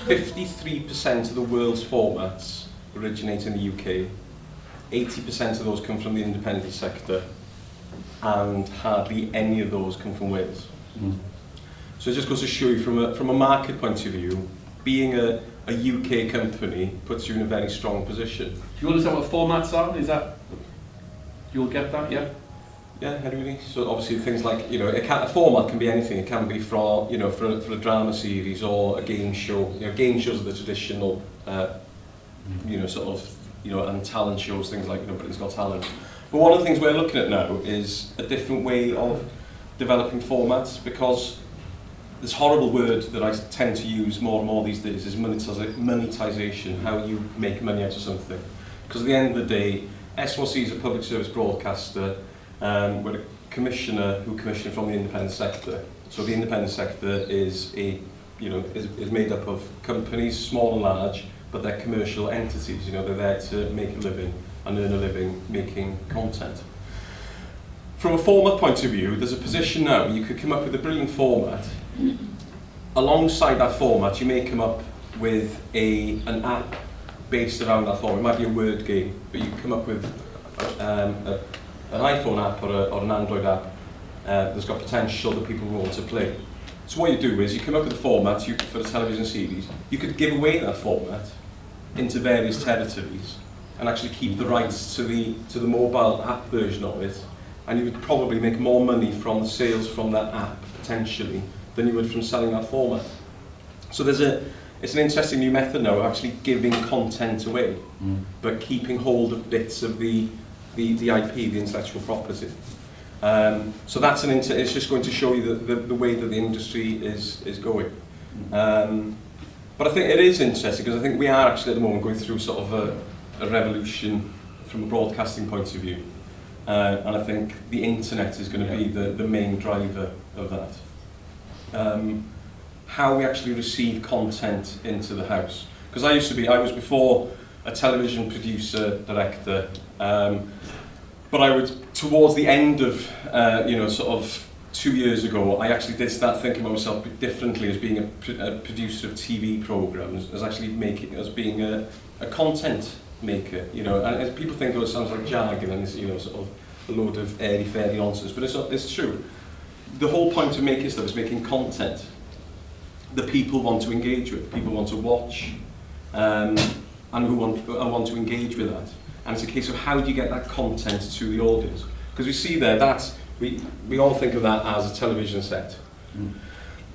53% of the world's formats originate in the UK, 80% of those come from the independent sector, and hardly any of those come from Wales. So it just goes to show you from a market point of view, being a UK company puts you in a very strong position. Do you understand what formats are? Is that, you'll get that, yeah? Yeah, everybody. So obviously things like, you know, a format can be anything. It can be for, you know, for a drama series or a game show. You know, game shows are the traditional, you know, sort of, you know, and talent shows, things like, you know, Britain's Got Talent. But one of the things we're looking at now is a different way of developing formats, because this horrible word that I tend to use more and more these days is monetization, how you make money out of something. Because at the end of the day, S4C is a public service broadcaster. We're a commissioner who commissioned from the independent sector. So the independent sector is is made up of companies, small and large, but they're commercial entities. You know, they're there to make a living and earn a living making content. From a format point of view, there's a position now where you could come up with a brilliant format. Alongside that format, you may come up with an app based around that format. It might be a word game, but you come up with an iPhone app or an Android app that's got potential that people want to play. So what you do is you come up with a format for the television series. You could give away that format into various territories and actually keep the rights to the mobile app version of it, and you would probably make more money from the sales from that app potentially than you would from selling that format. So it's an interesting new method now of actually giving content away, but keeping hold of bits of the IP, the intellectual property. So that's it's just going to show you the way that the industry is going. But I think it is interesting, because I think we are actually at the moment going through sort of a revolution from a broadcasting point of view. And I think the internet is going to be the main driver of that. How we actually receive content into the house. Because I was before a television producer, director, but I would, towards the end of, sort of 2 years ago, I actually did start thinking about myself differently as being a producer of TV programs, as being a content maker, you know. And as people think, oh, it sounds like jargon and it's, you know, sort of a load of airy-fairy nonsense, but it's true. The whole point of making stuff is making content that people want to engage with, people want to watch, and who want to engage with that. And it's a case of how do you get that content to the audience? Because we see there that we all think of that as a television set.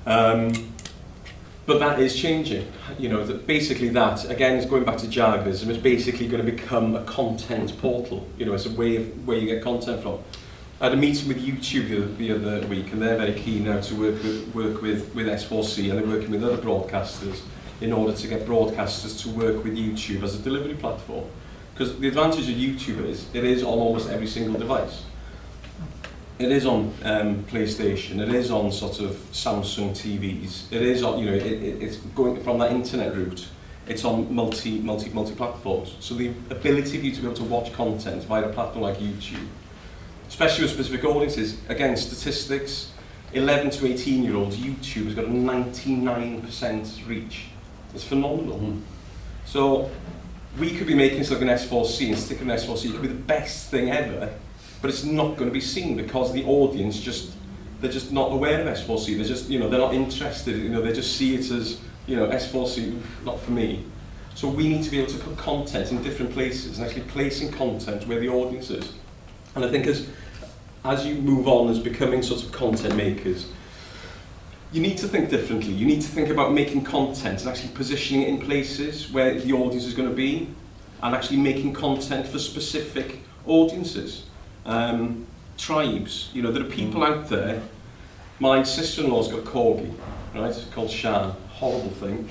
But that is changing. You know, basically that, again, is going back to jargonism, is basically going to become a content portal. You know, it's a way of where you get content from. I had a meeting with YouTube the other week, and they're very keen now to work with S4C, and they're working with other broadcasters in order to get broadcasters to work with YouTube as a delivery platform. Because the advantage of YouTube is, it is on almost every single device. It is on PlayStation, it is on sort of Samsung TVs, it is on, you know, it's going from that internet route, it's on multi platforms. So the ability for you to be able to watch content via a platform like YouTube, especially with specific audiences, again, statistics, 11 to 18 year olds, YouTube has got a 99% reach. It's phenomenal. So we could be making something S4C and sticking an S4C, it could be the best thing ever, but it's not going to be seen because the audience they're just not aware of S4C. They're just, you know, they're not interested, you know, they just see it as, you know, S4C, not for me. So we need to be able to put content in different places and actually placing content where the audience is. And I think as you move on as becoming sort of content makers, you need to think differently. You need to think about making content and actually positioning it in places where the audience is going to be, and actually making content for specific audiences. Tribes, you know, there are people out there. My sister-in-law's got a corgi, right, called Shan, horrible thing.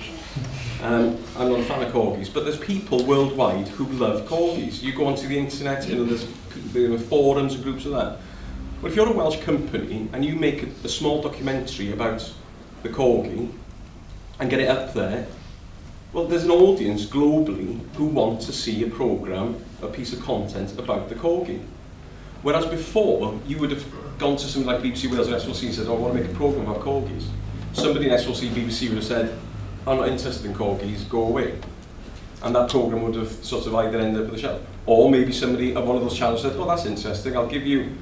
I'm not a fan of corgis, but there's people worldwide who love corgis. You go onto the internet, you know, there are forums and groups of that. But if you're a Welsh company and you make a small documentary about the corgi and get it up there, well, there's an audience globally who want to see a programme, a piece of content about the corgi. Whereas before, you would have gone to something like BBC Wales or S4C and said, oh, I want to make a programme about corgis. Somebody in S4C, BBC would have said, are not interested in corgis, go away. And that programme would have sort of either ended up at the shelf. Or maybe somebody at one of those channels said, oh, that's interesting, I'll give you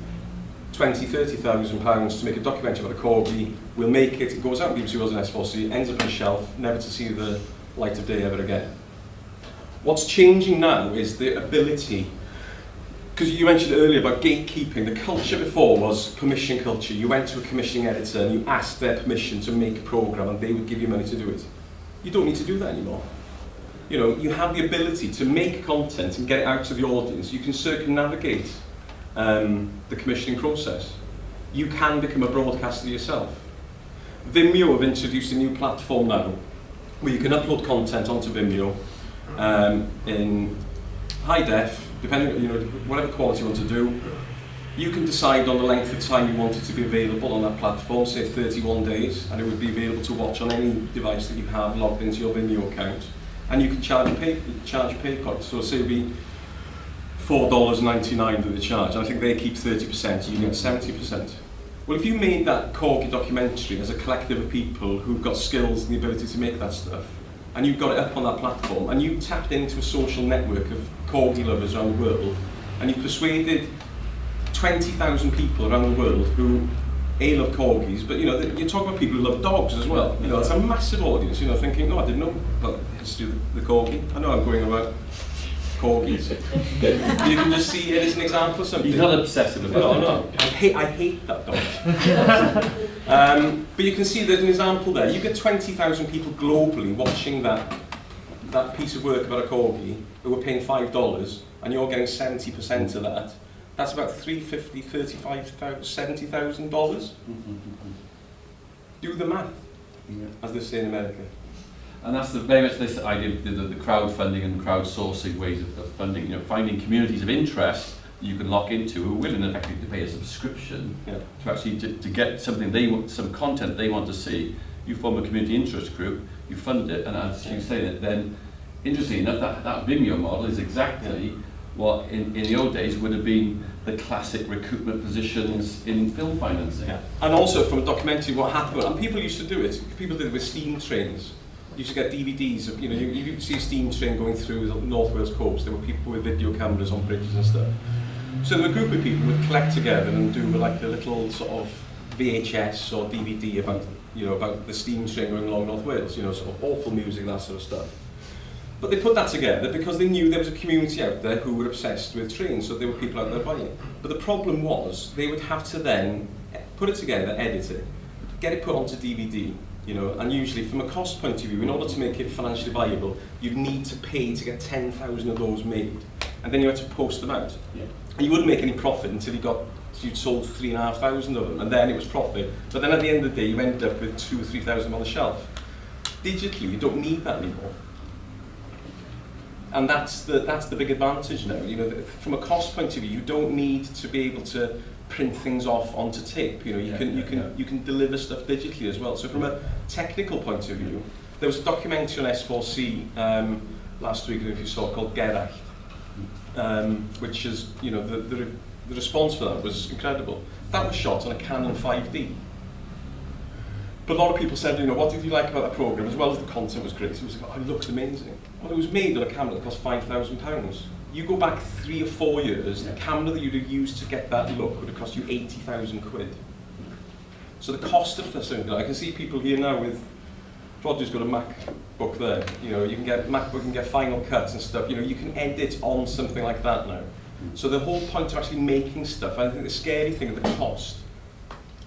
20, 30,000 pounds to make a documentary about a corgi, we'll make it, it goes out on BBC Wales and S4C, ends up on a shelf, never to see the light of day ever again. What's changing now is the ability, because you mentioned earlier about gatekeeping, the culture before was permission culture. You went to a commissioning editor and you asked their permission to make a programme and they would give you money to do it. You don't need to do that anymore. You know, you have the ability to make content and get it out to the audience. You can circumnavigate the commissioning process. You can become a broadcaster yourself. Vimeo have introduced a new platform now where you can upload content onto Vimeo in high def, depending on, you know, whatever quality you want to do. You can decide on the length of time you want it to be available on that platform, say 31 days, and it would be available to watch on any device that you have logged into your Vimeo account. And you can charge pay points. So say it would be $4.99 that they charge, and I think they keep 30%, you get 70%. Well, if you made that corgi documentary as a collective of people who've got skills and the ability to make that stuff, and you've got it up on that platform, and you tapped into a social network of corgi lovers around the world, and you persuaded 20,000 people around the world who love corgis, but you know, you're talking about people who love dogs as well. You know, it's a massive audience, you know, thinking, oh, I didn't know about the history of the corgi. I know I'm going about corgis. You can just see it as an example of something. He's not obsessive about it. No. I hate that dog. But you can see there's an example there. You get 20,000 people globally watching that piece of work about a corgi who are paying $5, and you're getting 70% of that. That's about $350,000, $35,000, $70,000. Do the math, as they say in America. And that's very much this idea of the crowdfunding and crowdsourcing ways of funding. You know, finding communities of interest that you can lock into who are willing effectively to pay a subscription to actually to get something they want, some content they want to see. You form a community interest group, you fund it, and as you say, that then interestingly enough, that Vimeo model is exactly what in the old days would have been the classic recoupment positions in film financing. Yeah. And also from a documentary, what happened, and people used to do it, people did it with steam trains. You used to get DVDs of, you know, you see a steam train going through the North Wales coast, there were people with video cameras on bridges and stuff. So a group of people would collect together and do like a little sort of VHS or DVD about, you know, about the steam train going along North Wales, you know, sort of awful music, that sort of stuff. But they put that together because they knew there was a community out there who were obsessed with trains, so there were people out there buying it. But the problem was, they would have to then put it together, edit it, get it put onto DVD, you know, and usually from a cost point of view, in order to make it financially viable, you'd need to pay to get 10,000 of those made. And then you had to post them out. Yeah. And you wouldn't make any profit until you'd sold 3,500 of them, and then it was profit. But then at the end of the day, you ended up with 2,000 or 3,000 on the shelf. Digitally, you don't need that anymore. And that's the big advantage now. You know, from a cost point of view, you don't need to be able to print things off onto tape. You know, you can deliver stuff digitally as well. So from a technical point of view, there was a documentary on S4C last week, I don't know if you saw, called Geracht, which is, you know, the response for that was incredible. That was shot on a Canon 5D. But a lot of people said, you know, what did you like about that programme? As well as the content was great, it was like, oh, it looks amazing. Well, it was made on a camera that cost £5,000. You go back 3 or 4 years, the camera that you'd have used to get that look would have cost you 80,000 quid. So the cost of this, I can see people here now with, Roger's got a MacBook there, you know, you can get MacBook, you can get Final Cuts and stuff, you know, you can edit on something like that now. So the whole point of actually making stuff, I think the scary thing of the cost,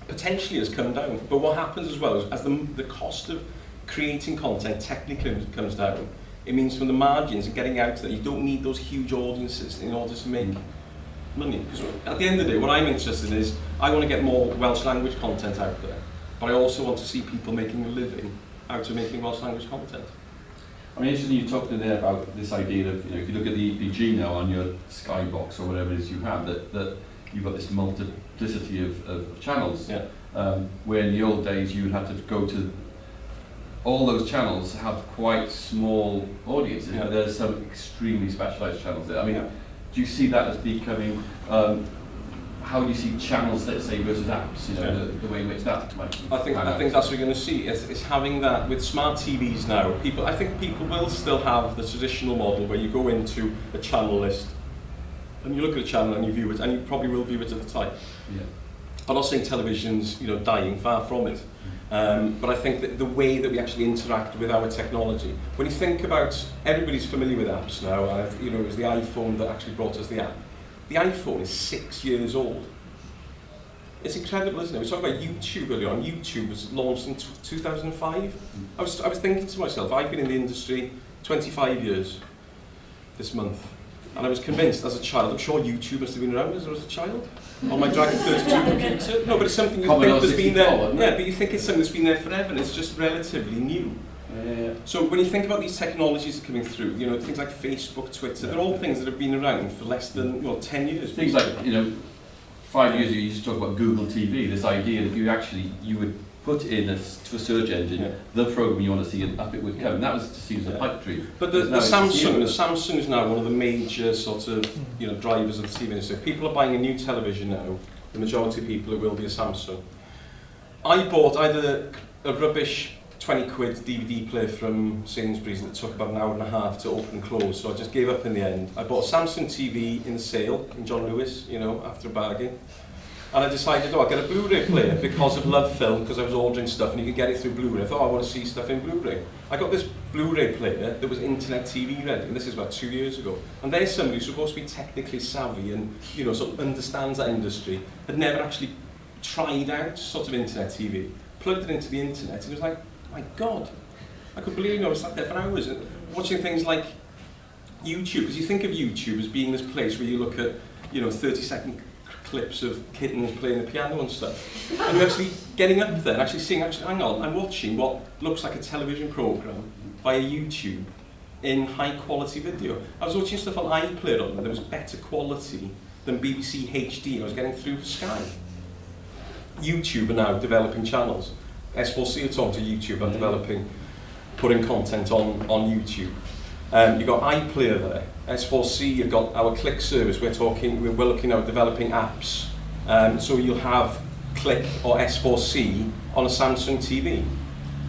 potentially has come down. But what happens as well is, as the cost of creating content technically comes down, it means from the margins and getting out there, you don't need those huge audiences in order to make money. Because at the end of the day, what I'm interested in is, I want to get more Welsh language content out there, but I also want to see people making a living out of making Welsh language content. I mean, interesting you talked in there about this idea of, you know, if you look at the EPG now on your Skybox or whatever it is you have, that you've got this multiplicity of channels, where in the old days you would have to go to all those channels have quite small audiences, but there's some extremely specialised channels there. I mean, do you see that as becoming how do you see channels, let's say, versus apps? You know, the way in which that might. I think that's what we're going to see. Is having that with smart TVs now. I think people will still have the traditional model where you go into a channel list and you look at a channel and you view it, and you probably will view it at the time. Yeah. I'm not saying television's dying, far from it. But I think that the way that we actually interact with our technology, when you think about, everybody's familiar with apps now, and it was the iPhone that actually brought us the app. The iPhone is 6 years old. It's incredible, isn't it? We talked about YouTube earlier on. YouTube was launched in 2005. I was thinking to myself, I've been in the industry 25 years this month, and I was convinced as a child, I'm sure YouTube must have been around as I was a child, on my Dragon 32 computer. No, but it's something you think that's been there. Yeah, but you think it's something that's been there forever, and it's just relatively new. So when you think about these technologies that are coming through, things like Facebook, Twitter, they're all things that have been around for less than 10 years. Things like 5 years ago, you used to talk about Google TV. This idea that you would put in to a search engine the program you want to see, and up it would come. And that was just seems a pipe dream. But the Samsung is now one of the major sort of drivers of the TV industry. If people are buying a new television now, the majority of people, it will be a Samsung. I had a rubbish 20 quid DVD player from Sainsbury's that took about an hour and a half to open and close, so I just gave up in the end. I bought a Samsung TV in the sale in John Lewis, after a bargain. And I decided, I'll get a Blu-ray player because of Love Film, because I was ordering stuff and you could get it through Blu-ray. I thought, I want to see stuff in Blu-ray. I got this Blu-ray player that was internet TV ready, and this is about 2 years ago. And there's somebody who's supposed to be technically savvy and sort of understands that industry, had never actually tried out sort of internet TV, plugged it into the internet, and it was like, my God, I couldn't believe I was sat there for hours watching things like YouTube, because you think of YouTube as being this place where you look at 30-second clips of kittens playing the piano and stuff, and you're actually getting up there and actually seeing, hang on, I'm watching what looks like a television program via YouTube in high quality video. I was watching stuff on iPlayer on there that was better quality than BBC HD I was getting through Sky. YouTube are now developing channels. S4C are talking to YouTube and developing, putting content on YouTube. You've got iPlayer there. S4C, you've got our Click service. We're looking at developing apps. So you'll have Click or S4C on a Samsung TV.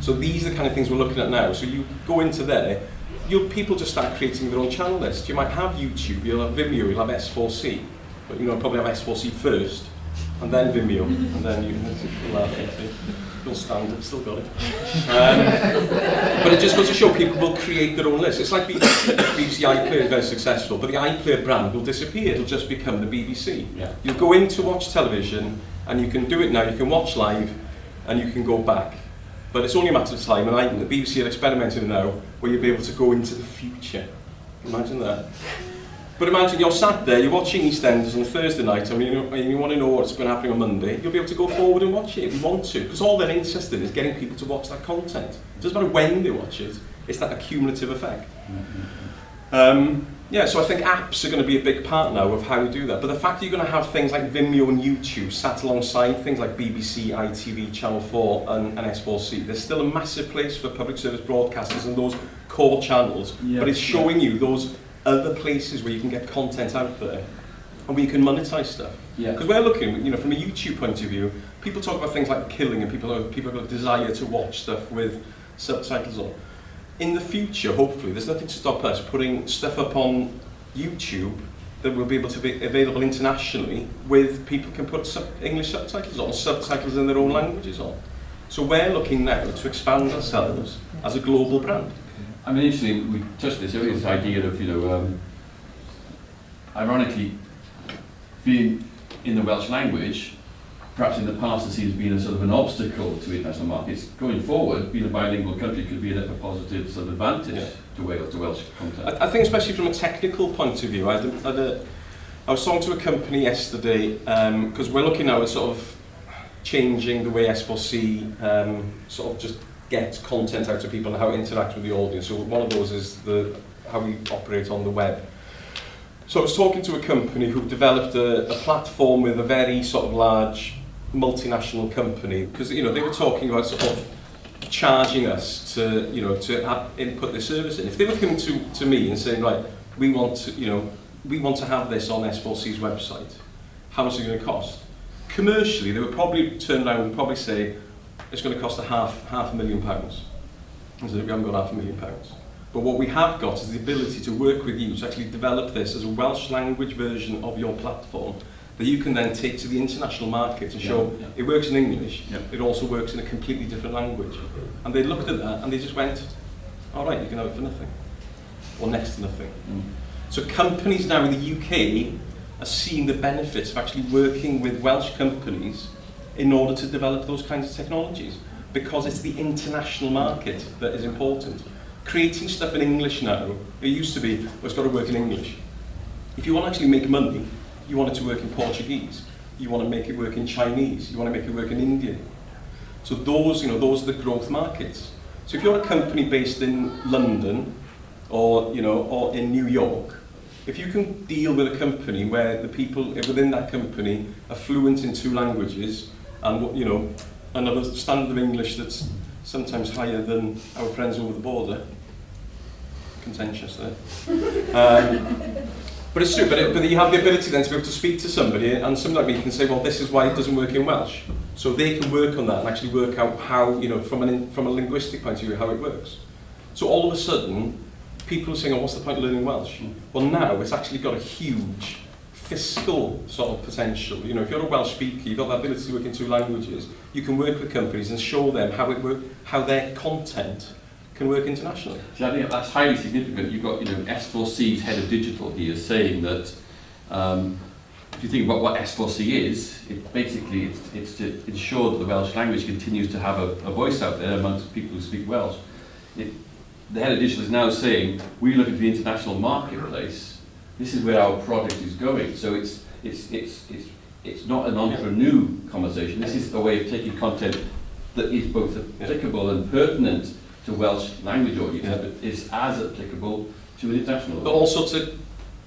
So these are the kind of things we're looking at now. So you go into there, people just start creating their own channel list. You might have YouTube, you'll have Vimeo, you'll have S4C, but probably have S4C first, and then Vimeo, and then you'll stand it, still got it. But it just goes to show people will create their own list. It's like BBC iPlayer is very successful, but the iPlayer brand will disappear. It'll just become the BBC. Yeah. You'll go in to watch television, and you can do it now. You can watch live, and you can go back. But it's only a matter of time, and the BBC are experimenting now where you'll be able to go into the future. Imagine that. But imagine you're sat there, you're watching EastEnders on a Thursday night, and you want to know what's going to happen on Monday, you'll be able to go forward and watch it if you want to, because all they're interested in is getting people to watch that content. It doesn't matter when they watch it, it's that accumulative effect. So I think apps are going to be a big part now of how we do that. But the fact that you're going to have things like Vimeo and YouTube sat alongside things like BBC, ITV, Channel 4 and S4C, there's still a massive place for public service broadcasters and those core channels, but it's showing you those other places where you can get content out there and where you can monetize stuff. Because we're looking, from a YouTube point of view, people talk about things like killing and people have a desire to watch stuff with subtitles on. In the future, hopefully, there's nothing to stop us putting stuff up on YouTube that will be able to be available internationally with people can put English subtitles on, subtitles in their own languages on. So we're looking now to expand ourselves as a global brand. I mean, interestingly, we touched this earlier, this idea of, ironically, being in the Welsh language, perhaps in the past it seems to be a sort of an obstacle to international markets. Going forward, being a bilingual country could be a positive sort of advantage to Wales, to Welsh content. I think especially from a technical point of view, I was talking to a company yesterday, because we're looking now at sort of changing the way S4C sort of just get content out to people and how it interacts with the audience. So one of those is how we operate on the web. So I was talking to a company who developed a platform with a very sort of large multinational company, because they were talking about sort of charging us to input this service in. If they were coming to me and saying, right, we want to have this on S4C's website, how much is it going to cost? Commercially, they would probably turn around and probably say, it's going to cost half a million pounds. And so we haven't got £500,000. But what we have got is the ability to work with you to actually develop this as a Welsh language version of your platform that you can then take to the international market and show it works in English, it also works in a completely different language. And they looked at that and they just went, all right, you can have it for nothing, or next to nothing. So companies now in the UK are seeing the benefits of actually working with Welsh companies in order to develop those kinds of technologies, because it's the international market that is important. Creating stuff in English now, it used to be, well, it's got to work in English. If you want to actually make money, you want it to work in Portuguese, you want to make it work in Chinese, you want to make it work in Indian. So those, those are the growth markets. So if you're a company based in London, or in New York, if you can deal with a company where the people within that company are fluent in 2 languages, and another standard of English that's sometimes higher than our friends over the border, contentious there. But it's true, but you have the ability then to be able to speak to somebody, and somebody like me can say, well, this is why it doesn't work in Welsh. So they can work on that and actually work out how, from a linguistic point of view, how it works. So all of a sudden, people are saying, oh, what's the point of learning Welsh? Well, now it's actually got a huge fiscal sort of potential. If you're a Welsh speaker, you've got the ability to work in 2 languages, you can work with companies and show them how their content can work internationally. See, I think that's highly significant. You've got, S4C's head of digital here saying that if you think about what S4C is, it's to ensure that the Welsh language continues to have a voice out there amongst people who speak Welsh. The head of digital is now saying, we look at the international marketplace, this is where our product is going. So it's not an entrepreneur conversation, this is a way of taking content that is both applicable and pertinent to Welsh language audience, but is as applicable to an international audience. But also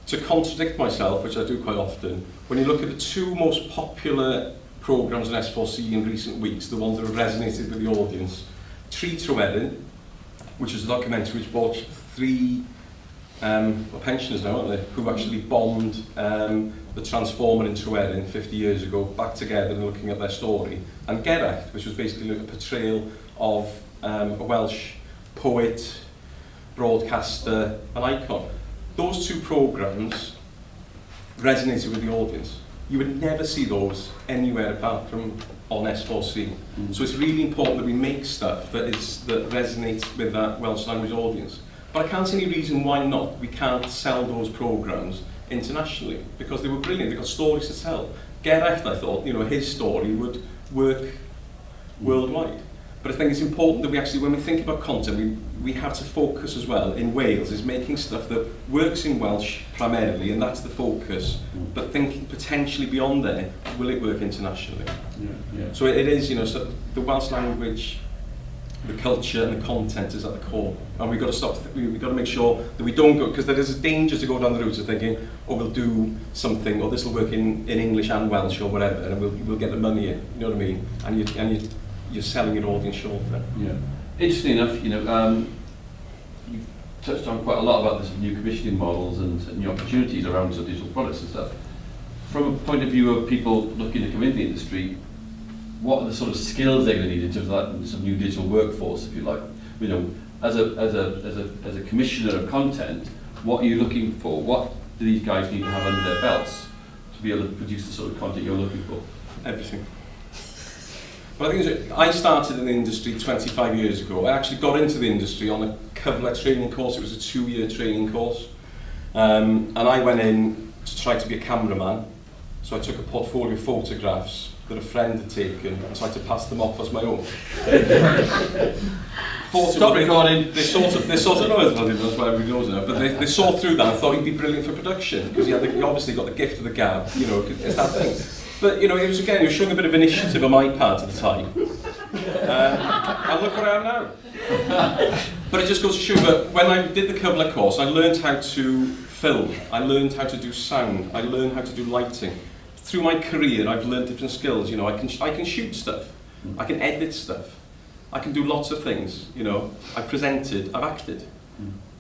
to contradict myself, which I do quite often, when you look at the 2 most popular programmes in S4C in recent weeks, the ones that have resonated with the audience, Tree Tryweryn, which is a documentary which brought 3 pensioners now, aren't they, who actually bombed the transformer in Tryweryn 50 years ago, back together and looking at their story, and Gerallt, which was basically a portrayal of a Welsh poet, broadcaster, an icon. Those 2 programmes resonated with the audience. You would never see those anywhere apart from on S4C. So it's really important that we make stuff that resonates with that Welsh language audience. But I can't see any reason why not. We can't sell those programmes internationally, because they were brilliant. They got stories to tell. Gerallt, I thought, his story would work worldwide. But I think it's important that we actually, when we think about content, we have to focus as well in Wales is making stuff that works in Welsh primarily, and that's the focus. But thinking potentially beyond there, will it work internationally? So it is, so the Welsh language, the culture and the content is at the core, and we've got to stop. We've got to make sure that we don't go, because there is a danger to go down the route of thinking, oh, we'll do something, or this will work in English and Welsh or whatever, and we'll get the money in. You know what I mean? And you're selling your audience short then. Yeah. Interesting enough, you've touched on quite a lot about this new commissioning models and new opportunities around sort of digital products and stuff. From a point of view of people looking to come into the industry, what are the sort of skills they're going to need in terms of that some new digital workforce, if you like? As a commissioner of content, what are you looking for? What do these guys need to have under their belts to be able to produce the sort of content you're looking for? Everything. But I think I started in the industry 25 years ago. I actually got into the industry on a cover training course. It was a 2-year training course. And I went in to try to be a cameraman. So I took a portfolio of photographs that a friend had taken and tried to pass them off as my own. Stop recording. They sort of that's why everybody knows now, but they saw through that and thought he'd be brilliant for production, because he obviously got the gift of the gab, it's that thing. But it was showing a bit of initiative on my part at the time. And look where I am now. But it just goes to show that when I did the Cyfle course, I learned how to film, I learned how to do sound, I learned how to do lighting. Through my career, I've learned different skills. I can shoot stuff, I can edit stuff, I can do lots of things. I've presented, I've acted.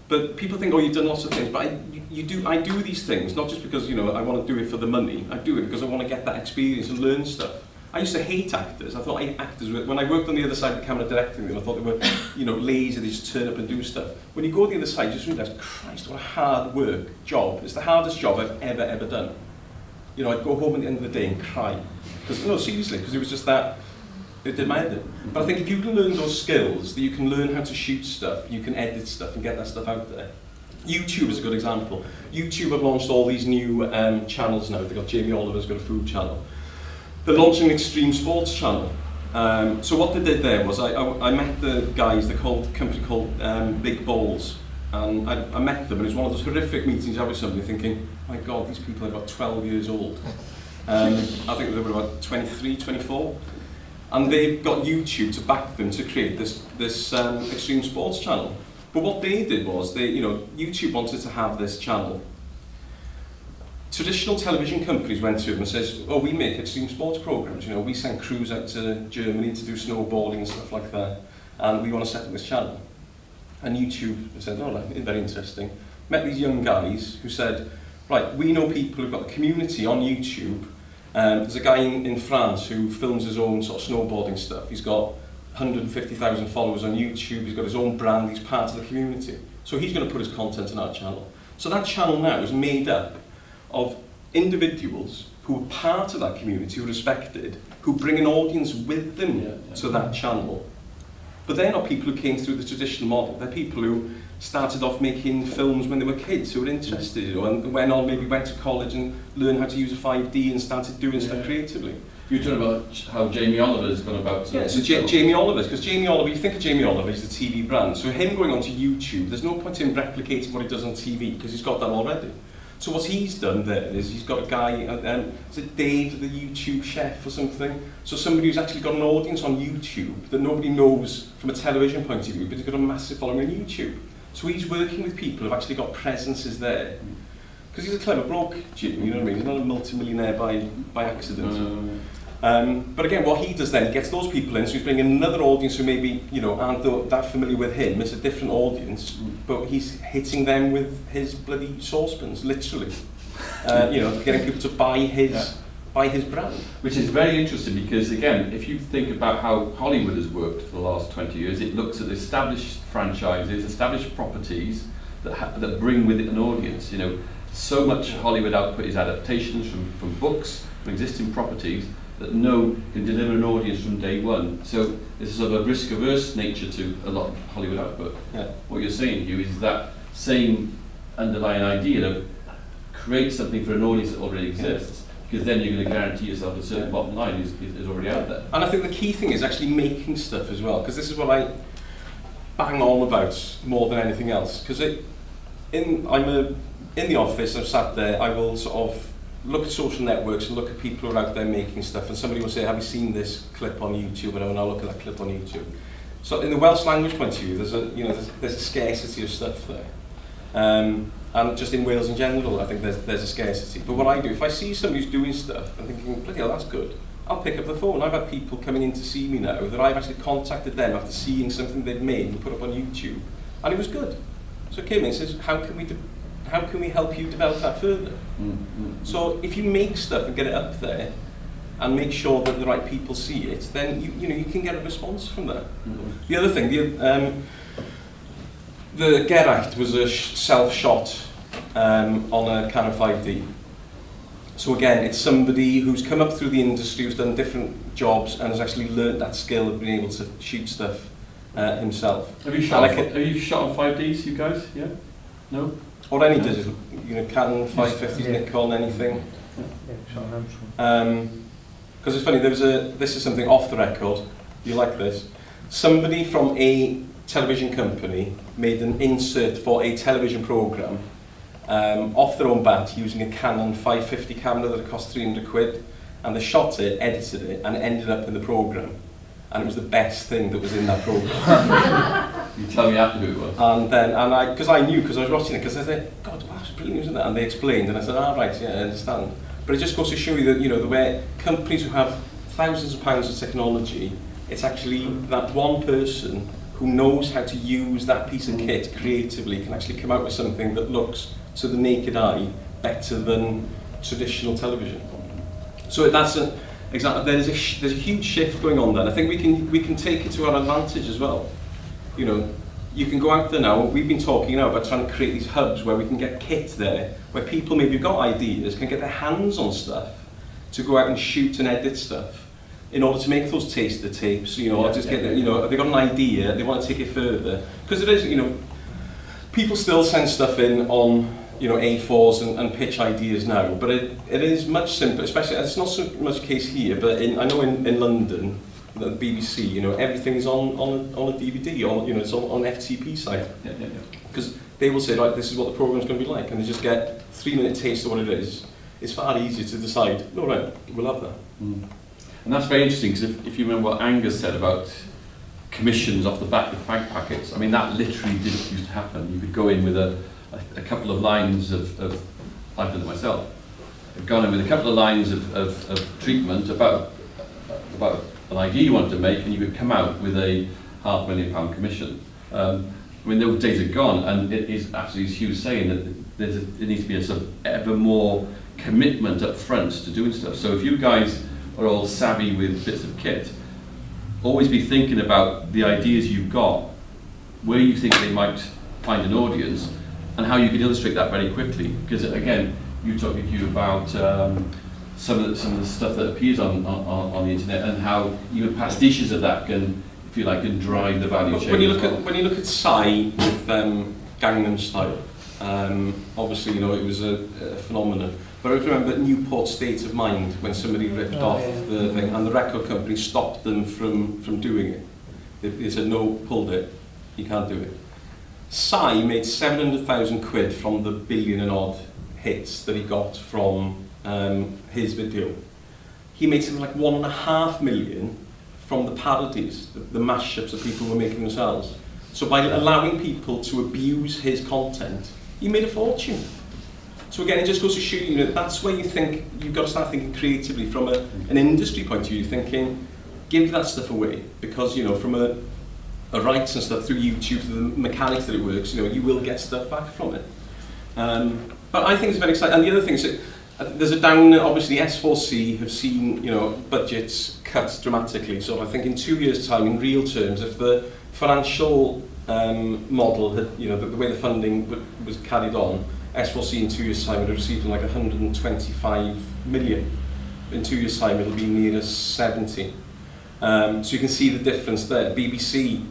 But people think, oh, you've done lots of things, but I do these things, not just because, you know, I want to do it for the money. I do it because I want to get that experience and learn stuff. I used to hate actors. I thought actors were, when I worked on the other side of the camera directing them, I thought they were, you know, lazy, they just turn up and do stuff. When you go to the other side, you just realise, Christ, what a hard work job. It's the hardest job I've ever done. You know, I'd go home at the end of the day and cry. Because, no, seriously, because it was just that, it did my head in. But I think if you can learn those skills, that you can learn how to shoot stuff, you can edit stuff and get that stuff out there. YouTube is a good example. YouTube have launched all these new channels now. They've got Jamie Oliver's got a food channel. They're launching an extreme sports channel. So what they did there was I met the guys, they're called a company called Big Balls. And I met them, and it was one of those horrific meetings I was somebody thinking, my God, these people are about 12 years old. I think they were about 23, 24. And they've got YouTube to back them to create this extreme sports channel. But what they did was, YouTube wanted to have this channel. Traditional television companies went to them and says, oh, we make extreme sports programs, you know, we send crews out to Germany to do snowboarding and stuff like that, and we want to set up this channel. And YouTube said, oh, that's very interesting. Met these young guys who said, right, we know people who've got a community on YouTube. There's a guy in France who films his own sort of snowboarding stuff. He's got 150,000 followers on YouTube, he's got his own brand, he's part of the community. So he's going to put his content on our channel. So that channel now is made up of individuals who are part of that community, who are respected, who bring an audience with them to that channel. But they're not people who came through the traditional model. They're people who started off making films when they were kids, who were interested, you know, and maybe went to college and learned how to use a 5D and started doing stuff creatively. You're talking about how Jamie Oliver's gone about... So Jamie Oliver's, because Jamie Oliver, you think of Jamie Oliver, he's the TV brand, so him going onto YouTube, there's no point in replicating what he does on TV, because he's got that already. So what he's done there is he's got a guy, is it Dave, the YouTube chef or something? So somebody who's actually got an audience on YouTube that nobody knows from a television point of view, but he's got a massive following on YouTube. So he's working with people who've actually got presences there. Because he's a clever bloke, Jim, you know what I mean? He's not a multi-millionaire by accident. But again, what he does then, he gets those people in, so he's bringing another audience who maybe, you know, aren't that familiar with him. It's a different audience, but he's hitting them with his bloody saucepans, literally. You know, getting people to buy his brand. Which is very interesting because, again, if you think about how Hollywood has worked for the last 20 years, it looks at established franchises, established properties that bring with it an audience. You know, so much Hollywood output is adaptations from books, from existing properties, that can deliver an audience from day one. So there's a sort of risk-averse nature to a lot of Hollywood output. Yeah. What you're saying, Hugh, is that same underlying idea of create something for an audience that already exists, because then you're going to guarantee yourself a certain bottom line is already out there. And I think the key thing is actually making stuff as well, because this is what I bang on about more than anything else. Because in the office, I've sat there, I will sort of look at social networks and look at people who are out there making stuff, and somebody will say, have you seen this clip on YouTube? And I'll look at that clip on YouTube. So in the Welsh language point of view, there's a scarcity of stuff there. And just in Wales in general, I think there's a scarcity. But what I do, if I see somebody who's doing stuff, I'm thinking, bloody hell, that's good, I'll pick up the phone. I've had people coming in to see me now that I've actually contacted them after seeing something they'd made and put up on YouTube, and it was good. So it came in and says, how can we help you develop that further? Mm-hmm. So if you make stuff and get it up there and make sure that the right people see it, then you can get a response from that. Mm-hmm. The other thing, the Geraint was a self-shot on a Canon 5D. So again, it's somebody who's come up through the industry, who's done different jobs and has actually learnt that skill of being able to shoot stuff himself. Have you shot on 5Ds, you guys? Yeah? No? Or any digital, Canon 550s, Nikon, anything. Because it's funny, this is something off the record, you like this. Somebody from a television company made an insert for a television programme off their own bat using a Canon 550 camera that cost 300 quid, and they shot it, edited it, and it ended up in the programme. And it was the best thing that was in that programme. You tell me after who it was. And then, because I knew, because I was watching it, because I said, God, wow, that's brilliant, isn't it? And they explained, and I said, right, yeah, I understand. But it just goes to show you that, the way companies who have thousands of pounds of technology, it's actually that one person who knows how to use that piece of kit creatively can actually come out with something that looks, to the naked eye, better than traditional television. So that's there's a huge shift going on there. I think we can take it to our advantage as well. You know, you can go out there now. We've been talking now about trying to create these hubs where we can get kit there, where people maybe have got ideas, can get their hands on stuff to go out and shoot and edit stuff in order to make those taster tapes, you know, or just get, you know, they've got an idea, they want to take it further. Because it is, you know, people still send stuff in on, you know, A4s and pitch ideas now, but it is much simpler, especially, it's not so much the case here, but I know in London, the BBC, you know, everything is on a DVD, or, you know, it's on FTP site. Because they will say, like, this is what the programme's going to be like, and they just get 3-minute taste of what it is. It's far easier to decide, no, right, we'll have that. And that's very interesting, because if you remember what Angus said about commissions off the back of fag packets, I mean, that literally didn't used to happen. You could go in with a couple of lines of I've done it myself. I've gone in with a couple of lines of treatment about an idea you wanted to make, and you could come out with a £500,000 commission. I mean, those days are gone, and it is absolutely, as Hugh was saying, that there needs to be a sort of ever more commitment up front to doing stuff. So if you guys are all savvy with bits of kit, always be thinking about the ideas you've got, where you think they might find an audience, and how you can illustrate that very quickly. Because again, you talking to you about some of the stuff that appears on the internet, and how even pastiches of that can, if you like, can drive the value chain. When you look at Psy with Gangnam Style, obviously, you know, it was a phenomenon. But I remember Newport State of Mind, when somebody ripped off the thing, and the record company stopped them from doing it. They said, no, pulled it, you can't do it. Psy made 700,000 quid from the billion and odd hits that he got from his video. He made something like 1.5 million from the parodies, the mashups that people were making themselves. So by allowing people to abuse his content, he made a fortune. So again, it just goes to show you, know, that's where you think, you've got to start thinking creatively from an industry point of view, thinking, give that stuff away, because, you know, from a rights and stuff through YouTube, to the mechanics that it works, you know, you will get stuff back from it. But I think it's very exciting. And the other thing is that there's a down, obviously S4C have seen, you know, budgets cut dramatically. So I think in 2 years' time, in real terms, if the financial model had, you know, the way the funding was carried on, S4C in 2 years' time would have received like 125 million. In 2 years' time, it'll be near 70. So you can see the difference there. BBC,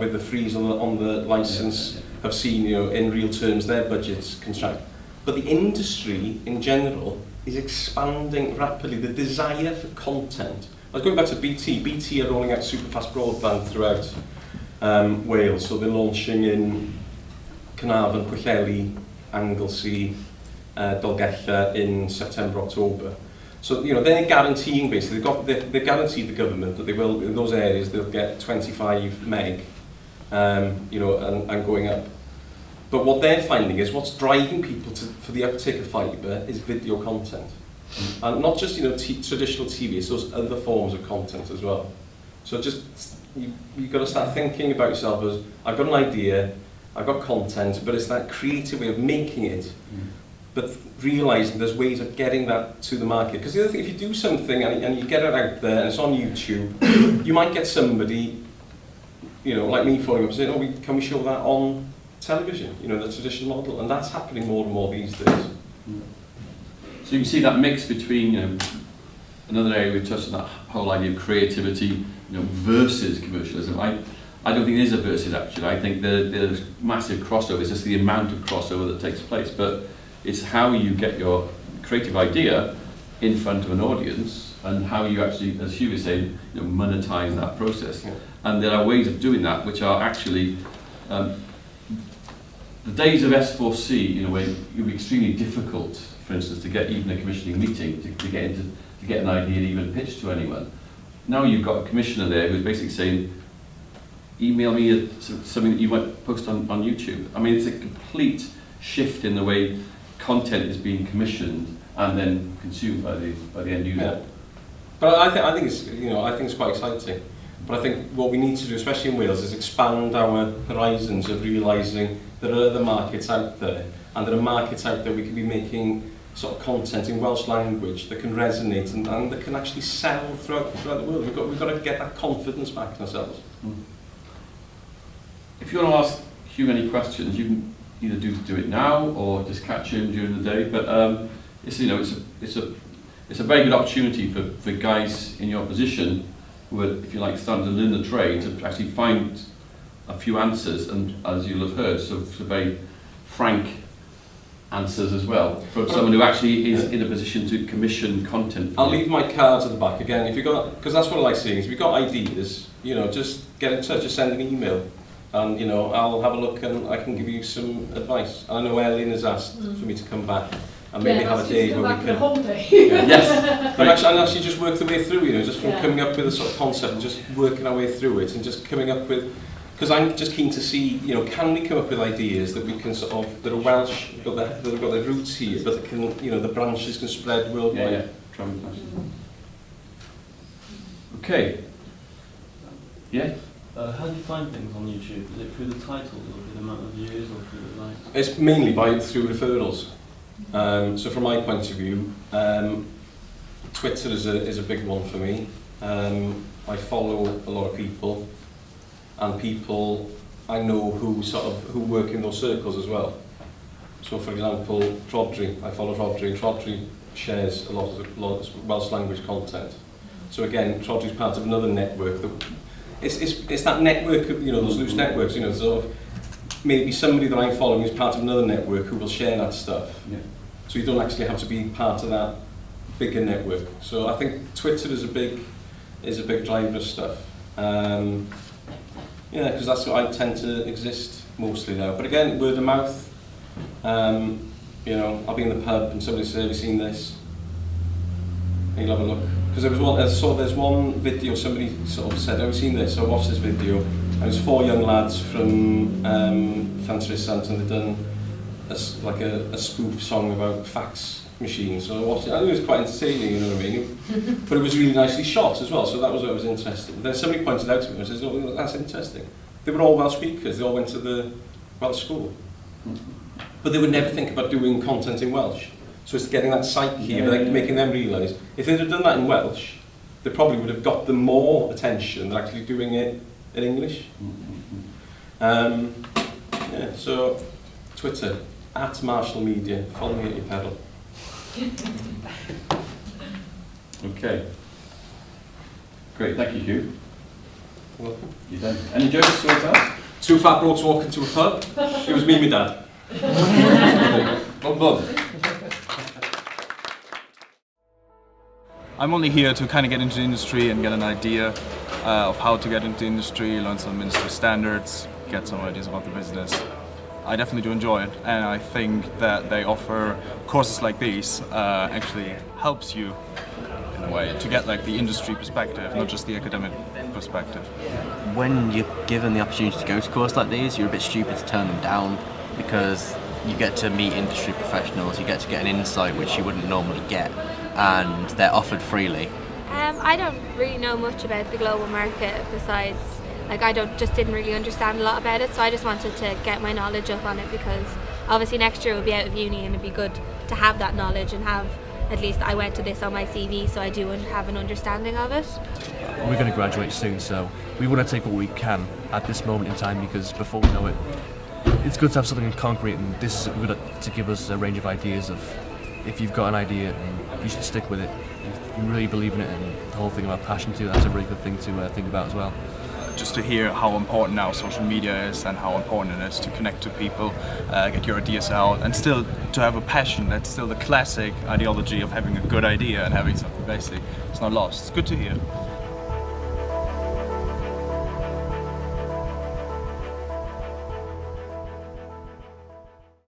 with the freeze on the licence, have seen, you know, in real terms, their budgets contract. But the industry in general is expanding rapidly. The desire for content. I was going back to BT. BT are rolling out super fast broadband throughout Wales. So they're launching in Carnarvon, Pwllheli, Anglesey, Dolgella in September, October. So, you know, they're guaranteeing, basically, they've guaranteed the government that they will, in those areas, they'll get 25 meg, you know, and going up. But what they're finding is what's driving people for the uptake of fibre is video content. And not just, you know, traditional TV, it's those other forms of content as well. So just, you've got to start thinking about yourself as, I've got an idea, I've got content, but it's that creative way of making it, but realising there's ways of getting that to the market. Because the other thing, if you do something and you get it out there and it's on YouTube, you might get somebody, you know, like me phoning up and saying, oh, can we show that on television, you know, the traditional model? And that's happening more and more these days. So you can see that mix between, you know, another area we touched on, that whole idea of creativity, you know, versus commercialism. I don't think there's a versus, actually. I think there's massive crossover. It's just the amount of crossover that takes place. But it's how you get your creative idea in front of an audience, and how you actually, as Hugh was saying, you know, monetize that process. Yeah. And there are ways of doing that which are actually, the days of S4C, in a way, it would be extremely difficult, for instance, to get even a commissioning meeting, to get an idea to even pitch to anyone. Now you've got a commissioner there who's basically saying, email me something that you might post on YouTube. I mean, it's a complete shift in the way content is being commissioned and then consumed by the end user. Yeah. But I think it's, you know, I think it's quite exciting. But I think what we need to do, especially in Wales, is expand our horizons of realising there are other markets out there, and there are markets out there we can be making sort of content in Welsh language that can resonate and that can actually sell throughout the world. We've got to get that confidence back in ourselves. If you want to ask Hugh any questions, you can either do it now or just catch him during the day. But it's a very good opportunity for guys in your position who are, if you like, starting to learn the trade, to actually find a few answers, and as you'll have heard, so very frank answers as well from someone who actually is in a position to commission content. I'll leave my cards at the back again. If you got, because that's what I like seeing. If you've got ideas, just get in touch, just send an email, and I'll have a look and I can give you some advice. I know Ellen has asked for me to come back and maybe have a day where we can. Whole day. Yes, but actually just work the way through. Just from coming up with a sort of concept and just working our way through it and just coming up with. Because I'm just keen to see, can we come up with ideas that we can sort of, that are Welsh, that have got their roots here, but that can, the branches can spread worldwide. Yeah. Okay. Yeah? How do you find things on YouTube? Is it through the titles, or through the amount of views, or through the likes? It's mainly through referrals. So from my point of view, Twitter is a big one for me. I follow a lot of people. And people I know who work in those circles as well. So for example, Rodri, I follow Rodri. Rodri shares a lot of Welsh language content. So again, Rodri's part of another network. It's that network of, those loose networks, sort of maybe somebody that I'm following is part of another network who will share that stuff. Yeah. So you don't actually have to be part of that bigger network. So I think Twitter is a big driver of stuff. Yeah, because that's what I tend to exist mostly now. But again, word of mouth. I'll be in the pub and somebody says, "Have you seen this?" And you'll have a look. Because there's one video somebody sort of said, "Have you seen this?" So I watched this video. And it was 4 young lads from Llantrysant, and they'd done a spoof song about fax machines. So I watched it. I think it was quite entertaining, you know what I mean? But it was really nicely shot as well, so that was what was interesting. But then somebody pointed out to me and says, "Oh, that's interesting." They were all Welsh speakers, they all went to the Welsh school. But they would never think about doing content in Welsh. So it's getting that psyche, making them realise, if they'd have done that in Welsh, they probably would have got them more attention than actually doing it in English. So Twitter, @MarshallMedia, follow me at your pedal. Okay. Great, thank you, Hugh. You're welcome. You done? Any jokes to sort out? 2 fat blokes walking to a pub. It was me and my dad. Bob, Bob. I'm only here to kind of get into the industry and get an idea of how to get into the industry, learn some industry standards, get some ideas about the business. I definitely do enjoy it, and I think that they offer courses like these actually helps you in a way to get like the industry perspective, not just the academic perspective. When you're given the opportunity to go to courses like these, you're a bit stupid to turn them down, because you get to meet industry professionals, you get to get an insight which you wouldn't normally get, and they're offered freely. I don't really know much about the global market besides, didn't really understand a lot about it, so I just wanted to get my knowledge up on it, because obviously next year we'll be out of uni and it'd be good to have that knowledge and have, at least I went to this on my CV, so I do have an understanding of it. We're going to graduate soon, so we want to take what we can at this moment in time, because before we know it, it's good to have something in concrete, and this is good to give us a range of ideas of, if you've got an idea, you should stick with it. If you really believe in it, and the whole thing about passion too, that's a really good thing to think about as well. Just to hear how important now social media is and how important it is to connect to people, get your ideas out, and still to have a passion. That's still the classic ideology of having a good idea and having something basic. It's not lost. It's good to hear.